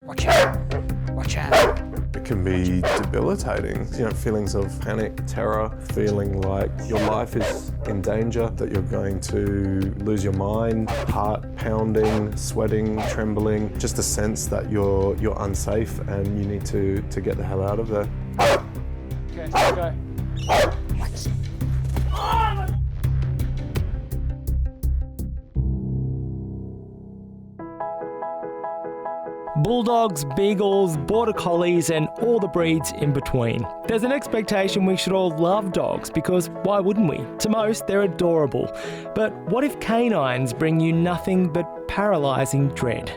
Watch out. Watch out. It can be debilitating, feelings of panic, terror, feeling like your life is in danger, that you're going to lose your mind, heart pounding, sweating, trembling, just a sense that you're unsafe and you need to get the hell out of there. Okay, let's go. Bulldogs, beagles, border collies and all the breeds in between. There's an expectation we should all love dogs because why wouldn't we? To most, they're adorable. But what if canines bring you nothing but paralysing dread?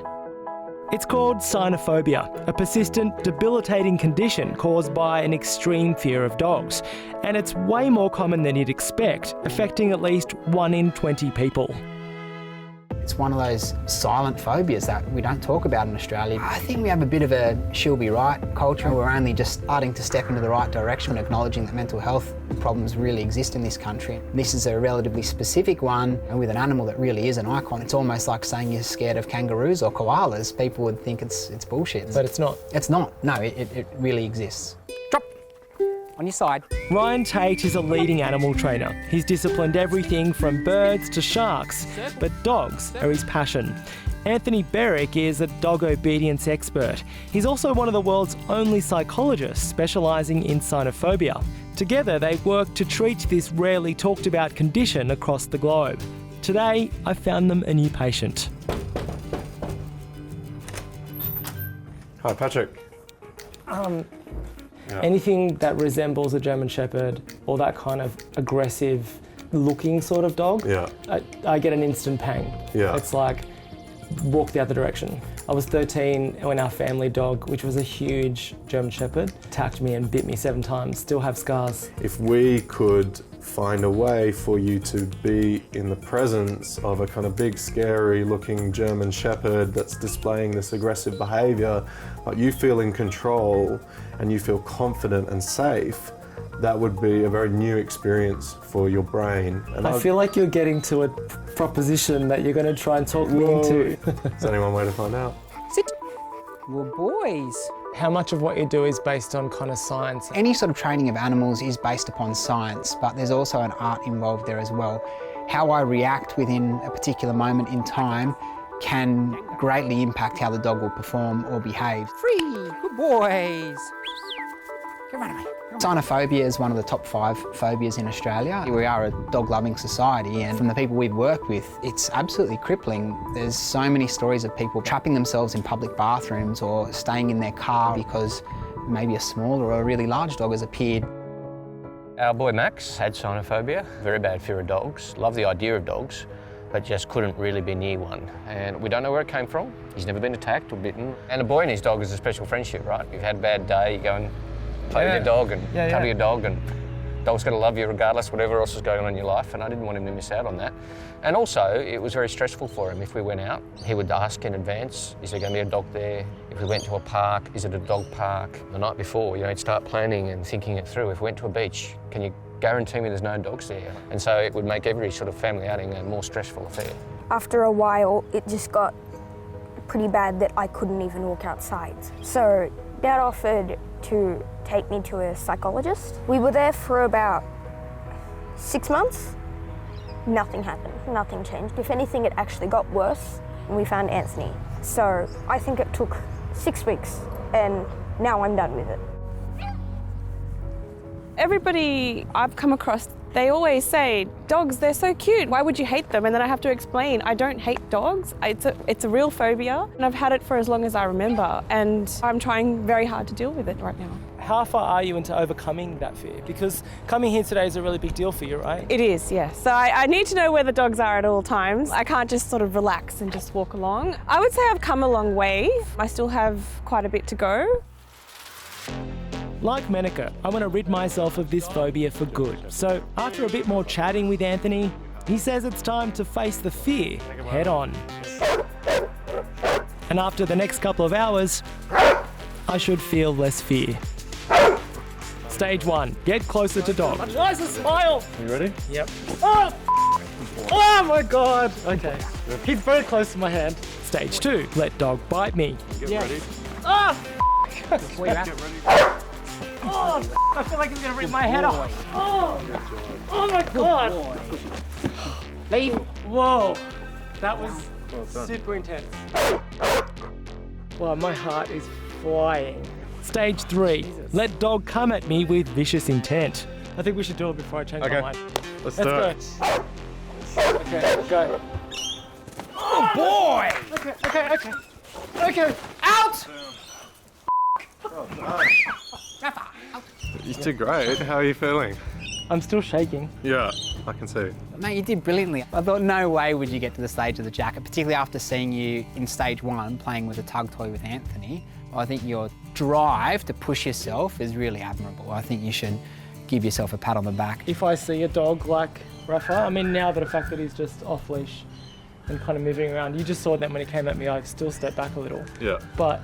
It's called cynophobia, a persistent, debilitating condition caused by an extreme fear of dogs. And it's way more common than you'd expect, affecting at least 1 in 20 people. It's one of those silent phobias that we don't talk about in Australia. I think we have a bit of a she'll be right culture. We're only just starting to step into the right direction, acknowledging that mental health problems really exist in this country. This is a relatively specific one, and with an animal that really is an icon. It's almost like saying you're scared of kangaroos or koalas. People would think it's bullshit. But it's not. It's not. No, it really exists. Drop. On your side. Ryan Tate is a leading animal trainer. He's disciplined everything from birds to sharks, but dogs are his passion. Anthony Berwick is a dog obedience expert. He's also one of the world's only psychologists specialising in cynophobia. Together, they work to treat this rarely talked about condition across the globe. Today, I found them a new patient. Hi, Patrick. Anything that resembles a German Shepherd or that kind of aggressive looking sort of dog, I get an instant pang. Yeah. It's like, walk the other direction. I was 13 when our family dog, which was a huge German Shepherd, attacked me and bit me 7 times, still have scars. If we could find a way for you to be in the presence of a kind of big, scary looking German Shepherd that's displaying this aggressive behaviour, but you feel in control and you feel confident and safe, that would be a very new experience for your brain. And I feel like you're getting to a proposition that you're going to try and talk me into. There's only one way to find out. Sit. Well, boys. How much of what you do is based on kind of science? Any sort of training of animals is based upon science, but there's also an art involved there as well. How I react within a particular moment in time can greatly impact how the dog will perform or behave. Free, good boys. Come on, mate. Cynophobia is one of the top 5 phobias in Australia. We are a dog-loving society, and from the people we've worked with, it's absolutely crippling. There's so many stories of people trapping themselves in public bathrooms or staying in their car because maybe a small or a really large dog has appeared. Our boy Max had cynophobia, very bad fear of dogs, loved the idea of dogs, but just couldn't really be near one. And we don't know where it came from. He's never been attacked or bitten. And a boy and his dog is a special friendship, right? You've had a bad day, you go and play with your dog and cuddle your dog, and dog's going to love you regardless whatever else is going on in your life, and I didn't want him to miss out on that. And also, it was very stressful for him. If we went out, he would ask in advance, is there going to be a dog there? If we went to a park, is it a dog park? The night before, he'd start planning and thinking it through. If we went to a beach, can you guarantee me there's no dogs there? And so it would make every sort of family outing a more stressful affair. After a while, it just got pretty bad that I couldn't even walk outside. So Dad offered to take me to a psychologist. We were there for about 6 months. Nothing happened, nothing changed. If anything, it actually got worse when we found Anthony. So I think it took 6 weeks, and now I'm done with it. Everybody I've come across, they always say, dogs, they're so cute, why would you hate them? And then I have to explain, I don't hate dogs, it's a real phobia, and I've had it for as long as I remember, and I'm trying very hard to deal with it right now. How far are you into overcoming that fear? Because coming here today is a really big deal for you, right? It is, yes. So I need to know where the dogs are at all times. I can't just sort of relax and just walk along. I would say I've come a long way. I still have quite a bit to go. Like Menaka, I want to rid myself of this phobia for good. So after a bit more chatting with Anthony, he says it's time to face the fear head on. And after the next couple of hours, I should feel less fear. Stage 1, get closer to dog. Nice a smile! You ready? Yep. Oh my God! Okay. He's very close to my hand. Stage 2, let dog bite me. Ready? Oh, I feel like it's gonna rip my head off. Oh my God. Leave. Whoa, that was super intense. Wow, my heart is flying. Stage 3, let dog come at me with vicious intent. I think we should do it before I change my mind. Let's Let's do go. it. Okay, go. Oh boy! Okay. Out! You did great. How are you feeling? I'm still shaking. Yeah, I can see. Mate, you did brilliantly. I thought no way would you get to the stage of the jacket, particularly after seeing you in stage 1 playing with a tug toy with Anthony. I think your drive to push yourself is really admirable. I think you should give yourself a pat on the back. If I see a dog like Rafa, I mean, now that the fact that he's just off leash and kind of moving around, you just saw that when he came at me, I still stepped back a little. Yeah. But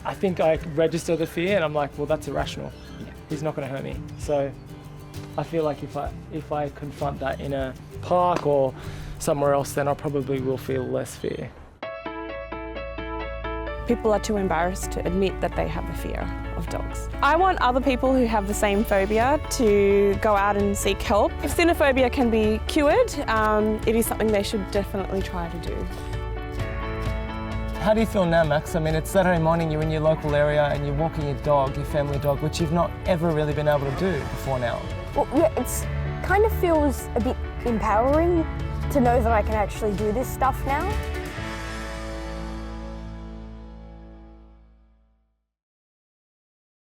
I think I register the fear and I'm like, well, that's irrational. Yeah. He's not going to hurt me. So I feel like if I confront that in a park or somewhere else, then I probably will feel less fear. People are too embarrassed to admit that they have a fear of dogs. I want other people who have the same phobia to go out and seek help. If cynophobia can be cured, it is something they should definitely try to do. How do you feel now, Max? I mean, it's Saturday morning, you're in your local area and you're walking your dog, your family dog, which you've not ever really been able to do before now. Well, yeah, it's kind of feels a bit empowering to know that I can actually do this stuff now.